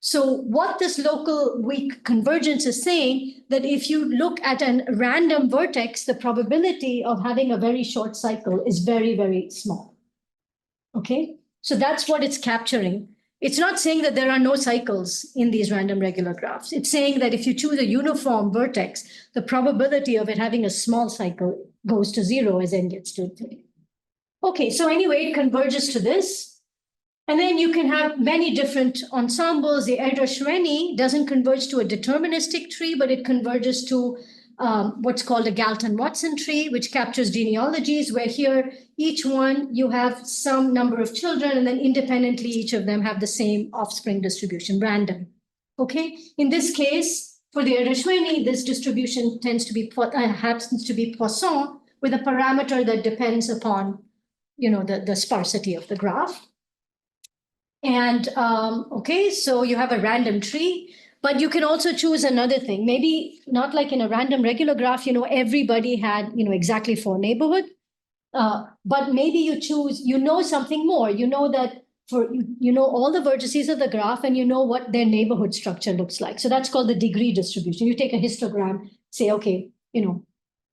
So what this local weak convergence is saying that if you look at a random vertex, the probability of having a very short cycle is very, very small. Okay, so that's what it's capturing. It's not saying that there are no cycles in these random regular graphs. It's saying that if you choose a uniform vertex, the probability of it having a small cycle goes to 0 as n gets to infinity. Okay, so anyway, it converges to this. And then you can have many different ensembles. The Erdős-Renyi doesn't converge to a deterministic tree, but it converges to what's called a Galton-Watson tree, which captures genealogies, where here, each one, you have some number of children, and then independently, each of them have the same offspring distribution, random. Okay, in this case, for the Erdős-Renyi, this distribution happens to be Poisson with a parameter that depends upon, the sparsity of the graph. And okay, so you have a random tree, but you can also choose another thing. Maybe not like in a random regular graph, everybody had, exactly 4 neighborhood. But maybe you choose, something more. You know that all the vertices of the graph and you know what their neighborhood structure looks like. So that's called the degree distribution. You take a histogram, say, okay,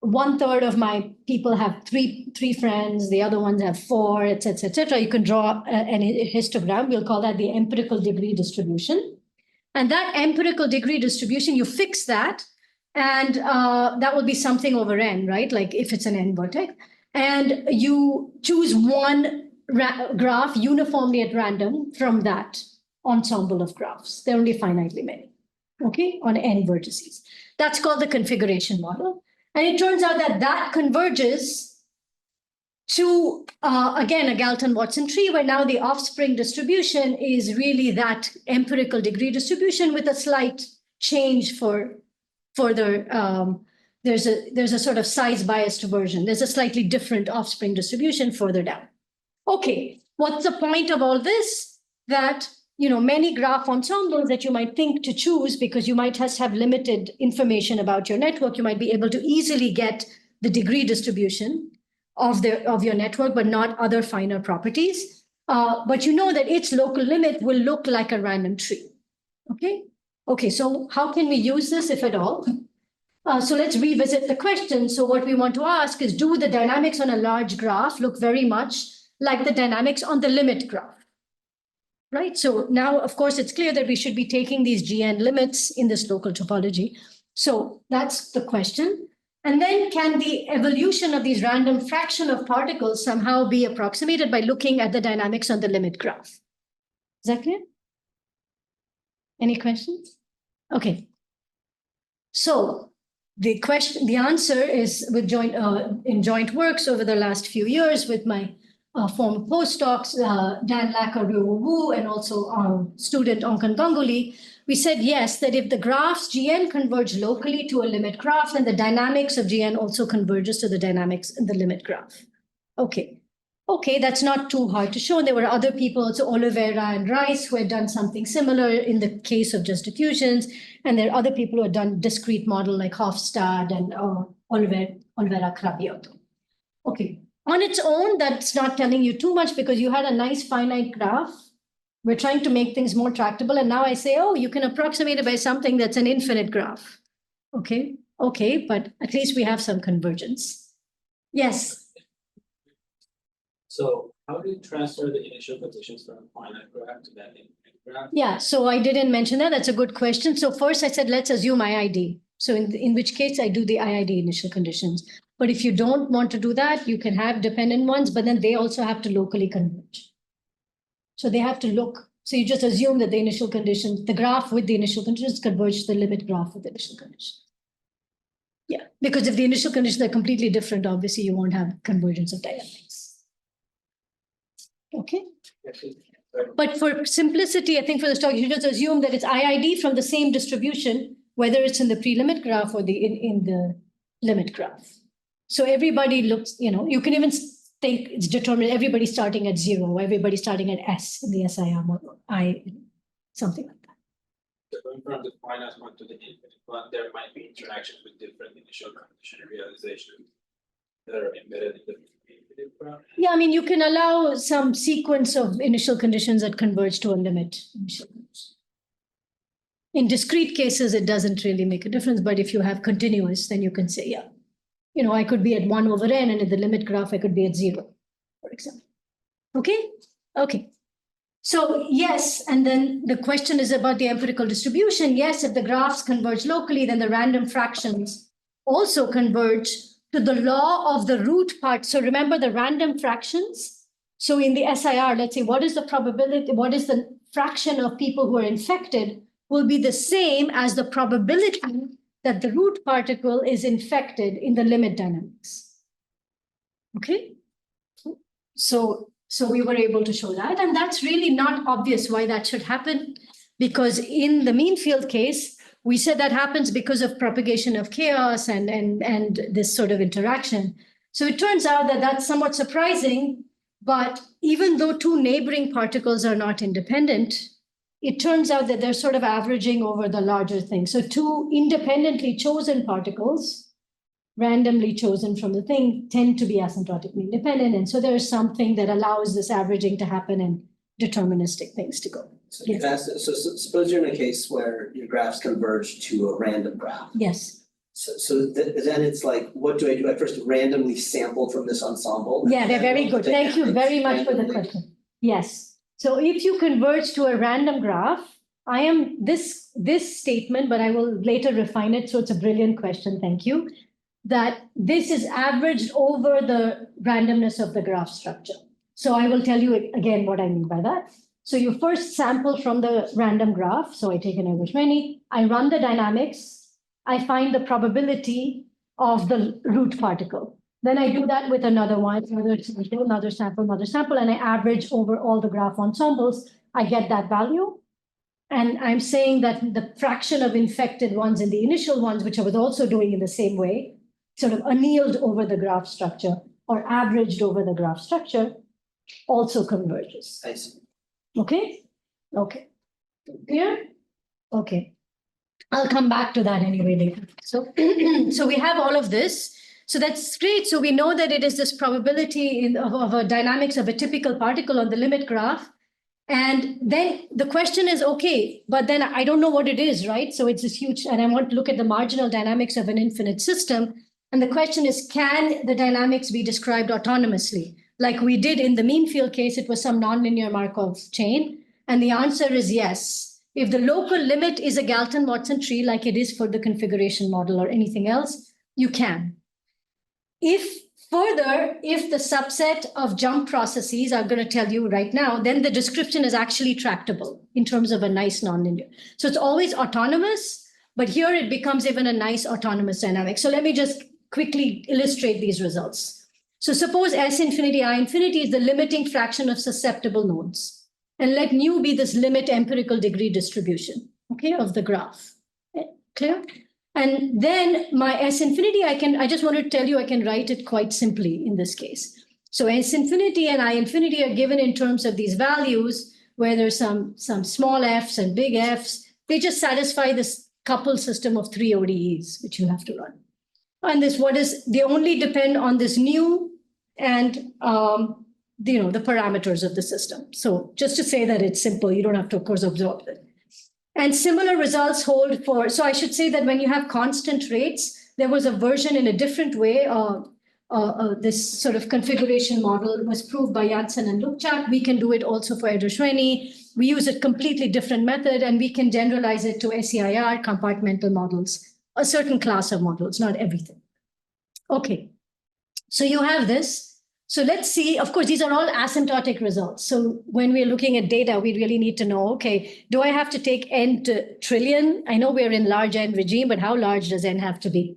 1/3 of my people have three friends, the other ones have 4, et cetera. You can draw a histogram. We'll call that the empirical degree distribution. And that empirical degree distribution, you fix that, and that will be something over n, right? Like if it's an n vertex. And you choose one graph uniformly at random from that ensemble of graphs. There are only finitely many, okay, on n vertices. That's called the configuration model. And it turns out that that converges to, again, a Galton-Watson tree, where now the offspring distribution is really that empirical degree distribution with a slight change for further, there's a sort of size biased version. There's a slightly different offspring distribution further down. Okay, what's the point of all this? That, many graph ensembles that you might think to choose, because you might just have limited information about your network, you might be able to easily get the degree distribution of your network, but not other finer properties. But you know that its local limit will look like a random tree. Okay, so how can we use this, if at all? So let's revisit the question. So what we want to ask is, do the dynamics on a large graph look very much like the dynamics on the limit graph? Right, so now, of course, it's clear that we should be taking these GN limits in this local topology. So that's the question. And then, can the evolution of these random fraction of particles somehow be approximated by looking at the dynamics on the limit graph? Is that clear? Any questions? Okay. So the answer is with in joint works over the last few years with my former postdocs, Dan Lacker, Wu, and also our student Ankan Ganguly. We said yes, that if the graphs GN converge locally to a limit graph, then the dynamics of GN also converges to the dynamics in the limit graph. Okay, that's not too hard to show. There were other people, so Oliveira and Rice, who had done something similar in the case of just diffusions. And there are other people who had done discrete model like Hofstad and Oliveira Cravioto. Okay, on its own, that's not telling you too much because you had a nice finite graph. We're trying to make things more tractable. And now I say, oh, you can approximate it by something that's an infinite graph. Okay, but at least we have some convergence. Yes. So how do you transfer the initial conditions from a finite graph to that infinite graph? Yeah, so I didn't mention that. That's a good question. So first I said, let's assume IID. So in which case I do the IID initial conditions. But if you don't want to do that, you can have dependent ones, but then they also have to locally converge. So they have to look. So you just assume that the initial conditions, the graph with the initial conditions converge to the limit graph with the initial conditions. Yeah, because if the initial conditions are completely different, obviously you won't have convergence of dynamics. Okay. But for simplicity, I think for the stock, you just assume that it's IID from the same distribution, whether it's in the pre-limit graph or in the limit graph. So everybody looks, you can even think it's determined, everybody starting at 0, everybody starting at S in the SIR model, something like that. So going from the finite one to the infinite one, there might be interactions with different initial condition realizations that are embedded in the infinite graph. Yeah, I mean, you can allow some sequence of initial conditions that converge to a limit. In discrete cases, it doesn't really make a difference, but if you have continuous, then you can say, yeah. I could be at 1 over n, and in the limit graph, I could be at 0, for example. Okay. So yes, and then the question is about the empirical distribution. Yes, if the graphs converge locally, then the random fractions also converge to the law of the root part. So remember the random fractions. So in the SIR, let's say, what is the probability, what is the fraction of people who are infected will be the same as the probability that the root particle is infected in the limit dynamics. Okay, so we were able to show that, and that's really not obvious why that should happen, because in the mean field case, we said that happens because of propagation of chaos and this sort of interaction. So it turns out that that's somewhat surprising, but even though two neighboring particles are not independent, it turns out that they're sort of averaging over the larger thing. So two independently chosen particles, randomly chosen from the thing, tend to be asymptotically independent. And so there's something that allows this averaging to happen and deterministic things to go. So, so suppose you're in a case where your graphs converge to a random graph. Yes. So then it's like, what do? I first randomly sample from this ensemble? Yeah, they're very good. Thank you very much for the question. Yes. So if you converge to a random graph, I am this statement, but I will later refine it. So it's a brilliant question. Thank you. That this is averaged over the randomness of the graph structure. So I will tell you again what I mean by that. So you first sample from the random graph. So I take an average many. I run the dynamics. I find the probability of the root particle. Then I do that with another one, another sample, and I average over all the graph ensembles. I get that value. And I'm saying that the fraction of infected ones in the initial ones, which I was also doing in the same way, sort of annealed over the graph structure or averaged over the graph structure, also converges. I see. Okay? Okay. Clear? Okay. I'll come back to that anyway later. So, so we have all of this. So that's great. So we know that it is this probability of a dynamics of a typical particle on the limit graph. And then the question is, okay, but then I don't know what it is, right? So it's this huge, and I want to look at the marginal dynamics of an infinite system. And the question is, can the dynamics be described autonomously? Like we did in the mean field case, it was some nonlinear Markov chain. And the answer is yes. If the local limit is a Galton-Watson tree, like it is for the configuration model or anything else, you can. If the subset of jump processes are going to tell you right now, then the description is actually tractable in terms of a nice nonlinear. So it's always autonomous, but here it becomes even a nice autonomous dynamic. So let me just quickly illustrate these results. So suppose S infinity, I infinity is the limiting fraction of susceptible nodes. And let nu be this limit empirical degree distribution, okay, of the graph. Clear? And then my S infinity, I just want to tell you, I can write it quite simply in this case. So S infinity and I infinity are given in terms of these values where there's some small f's and big f's. They just satisfy this coupled system of 3 ODEs, which you have to run. And they only depend on this nu and the parameters of the system. So just to say that it's simple, you don't have to, of course, absorb it. And similar results hold for, so I should say that when you have constant rates, there was a version in a different way. This sort of configuration model was proved by Janssen and Lubchak. We can do it also for Edersheini. We use a completely different method, and we can generalize it to SEIR compartmental models, a certain class of models, not everything. Okay, so you have this. So let's see, of course, these are all asymptotic results. So when we're looking at data, we really need to know, okay, do I have to take n to trillion? I know we're in large n regime, but how large does n have to be?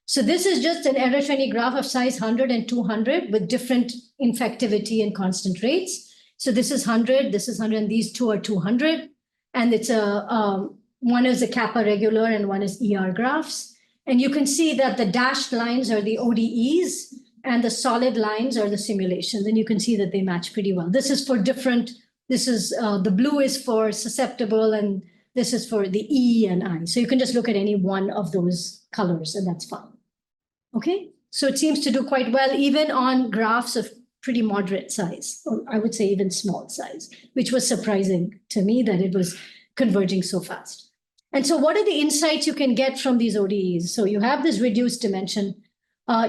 So this is just an Edersheini graph of size 100 and 200 with different infectivity and constant rates. So this is 100, this is 100, and these two are 200. And it's one is a kappa regular and one is ER graphs. And you can see that the dashed lines are the ODEs, and the solid lines are the simulations, and you can see that they match pretty well. This is for different, the blue is for susceptible, and this is for the E and I. So you can just look at any one of those colors, and that's fine. Okay, so it seems to do quite well, even on graphs of pretty moderate size, or I would say even small size, which was surprising to me that it was converging so fast. And so what are the insights you can get from these ODEs? So you have this reduced dimension.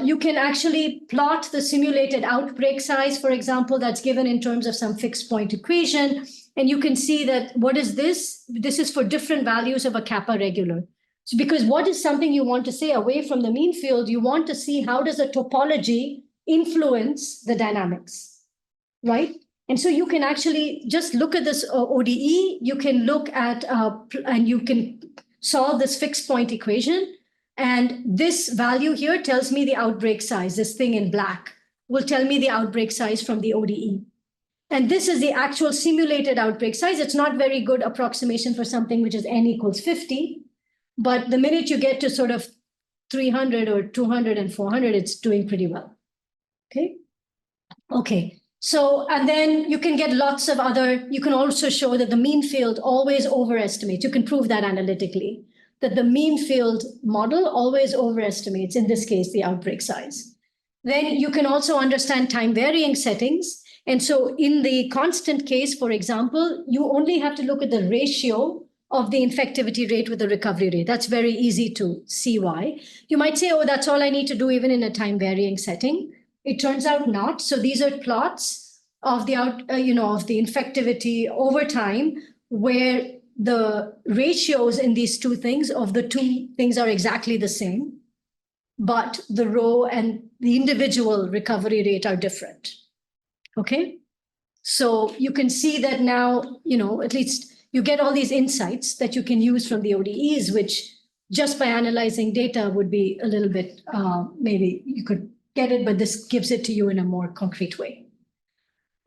You can actually plot the simulated outbreak size, for example, that's given in terms of some fixed point equation. And you can see that what is this? This is for different values of a kappa regular. So because what is something you want to say away from the mean field, you want to see how does a topology influence the dynamics, right? And so you can actually just look at this ODE, you can look at, and you can solve this fixed point equation. And this value here tells me the outbreak size. This thing in black will tell me the outbreak size from the ODE. And this is the actual simulated outbreak size. It's not very good approximation for something which is n equals 50. But the minute you get to sort of 300 or 200 and 400, it's doing pretty well. Okay. Okay. So, and then you can get lots of you can also show that the mean field always overestimates. You can prove that analytically, that the mean field model always overestimates, in this case, the outbreak size. Then you can also understand time varying settings. And so in the constant case, for example, you only have to look at the ratio of the infectivity rate with the recovery rate. That's very easy to see why. You might say, oh, that's all I need to do even in a time varying setting. It turns out not. So these are plots of the of the infectivity over time, where the ratios in these two things of the two things are exactly the same, but the row and the individual recovery rate are different. Okay, so you can see that now, at least you get all these insights that you can use from the ODEs, which just by analyzing data would be a little bit, maybe you could get it, but this gives it to you in a more concrete way.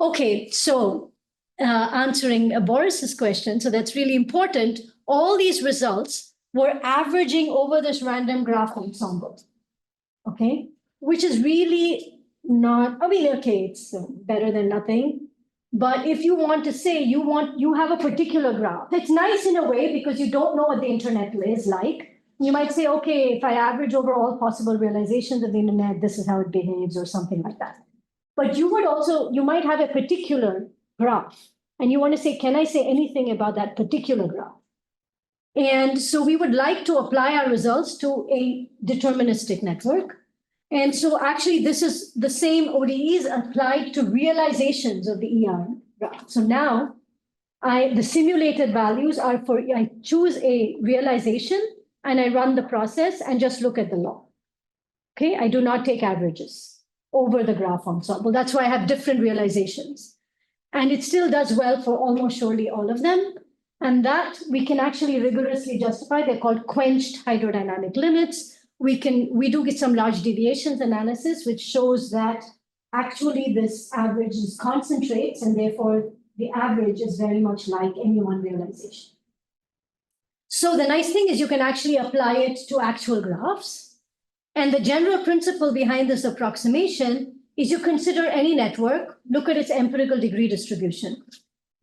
Okay, so answering Boris's question, so that's really important. All these results were averaging over this random graph ensemble, okay, which is really not, I mean, okay, it's better than nothing. But if you want to say you have a particular graph, it's nice in a way because you don't know what the internet is like. You might say, okay, if I average over all possible realizations of the internet, this is how it behaves or something like that. But you might have a particular graph and you want to say, can I say anything about that particular graph? And so we would like to apply our results to a deterministic network. And so actually this is the same ODEs applied to realizations of the ER graph. So now the simulated values are I choose a realization and I run the process and just look at the law. Okay, I do not take averages over the graph ensemble. That's why I have different realizations. And it still does well for almost surely all of them. And that we can actually rigorously justify. They're called quenched hydrodynamic limits. We do get some large deviations analysis, which shows that actually this average is concentrates, and therefore the average is very much like any one realization. So the nice thing is you can actually apply it to actual graphs. And the general principle behind this approximation is you consider any network, look at its empirical degree distribution.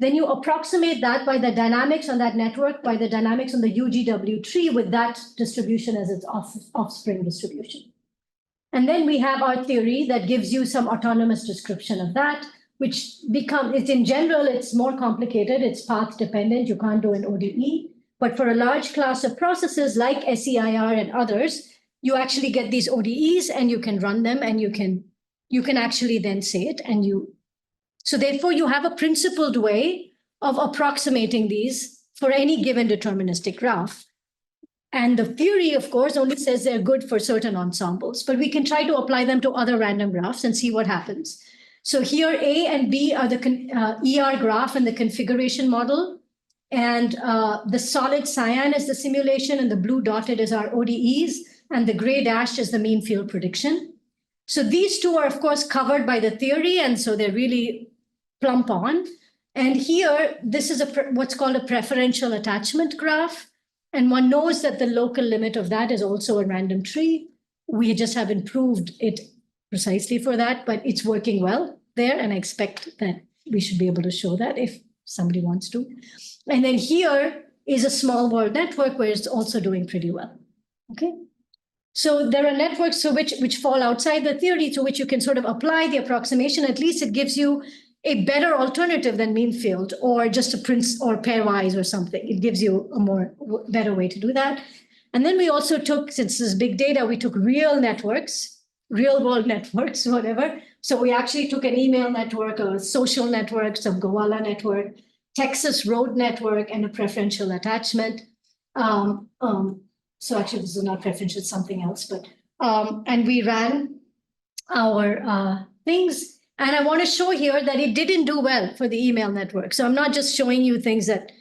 Then you approximate that by the dynamics on that network, by the dynamics on the UGW tree with that distribution as its offspring distribution. And then we have our theory that gives you some autonomous description of that, which it's in general, it's more complicated, it's path dependent, you can't do an ODE. But for a large class of processes like SEIR and others, you actually get these ODEs and you can run them and you can actually then say it so therefore you have a principled way of approximating these for any given deterministic graph. And the theory, of course, only says they're good for certain ensembles, but we can try to apply them to other random graphs and see what happens. So here A and B are the ER graph and the configuration model. And the solid cyan is the simulation and the blue dotted is our ODEs and the gray dashed is the mean field prediction. So these two are, of course, covered by the theory, and so they're really plump on. And here, this is what's called a preferential attachment graph. And one knows that the local limit of that is also a random tree. We just have improved it precisely for that, but it's working well there. And I expect that we should be able to show that if somebody wants to. And then here is a small world network where it's also doing pretty well. Okay. So there are networks which fall outside the theory to which you can sort of apply the approximation. At least it gives you a better alternative than mean field or just a or pairwise or something. It gives you a better way to do that. And then we also took, since this is big data, we took real networks, real world networks, whatever. So we actually took an email network, a social network, some Gowalla network, Texas road network, and a preferential attachment. So actually, this is not preferential, it's something else. But and we ran our things. And I want to show here that it didn't do well for the email network. So I'm not just showing you things that,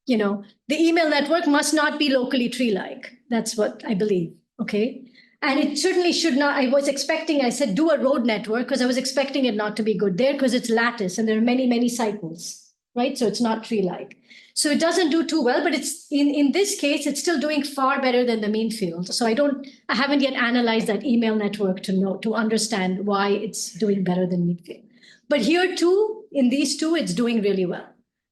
the email network must not be locally tree-like. That's what I believe, okay? And it certainly should not, I said, do a road network because I was expecting it not to be good there because it's lattice and there are many, many cycles, right? So it's not tree-like. So it doesn't do too well, but it's in this case, it's still doing far better than the mean field. So I haven't yet analyzed that email network to understand why it's doing better than mean field. But here too, in these two, it's doing really well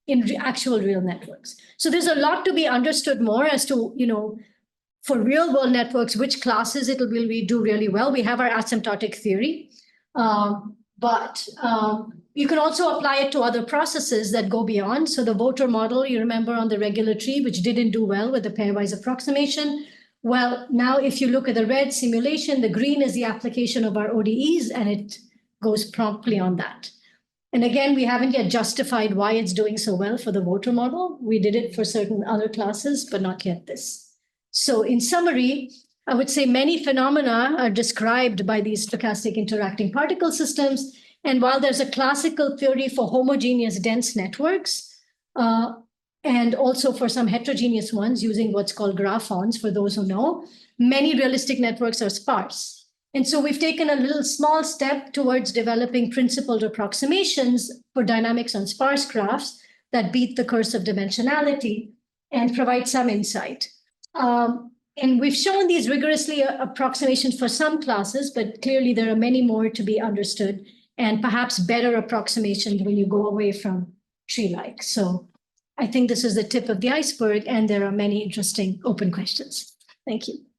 in actual real networks. So there's a lot to be understood more as to, for real world networks, which classes it will do really well. We have our asymptotic theory, but you can also apply it to other processes that go beyond. So the voter model, you remember on the regular tree, which didn't do well with the pairwise approximation. Well, now if you look at the red simulation, the green is the application of our ODEs, and it goes promptly on that. And again, we haven't yet justified why it's doing so well for the voter model. We did it for certain other classes, but not yet this. So in summary, I would say many phenomena are described by these stochastic interacting particle systems. And while there's a classical theory for homogeneous dense networks, and and also for some heterogeneous ones using what's called graphons, for those who know, many realistic networks are sparse. And so we've taken a little small step towards developing principled approximations for dynamics on sparse graphs that beat the curse of dimensionality and provide some insight. And we've shown these rigorously approximations for some classes, but clearly there are many more to be understood and perhaps better approximations when you go away from tree-like. So I think this is the tip of the iceberg, and there are many interesting open questions. Thank you.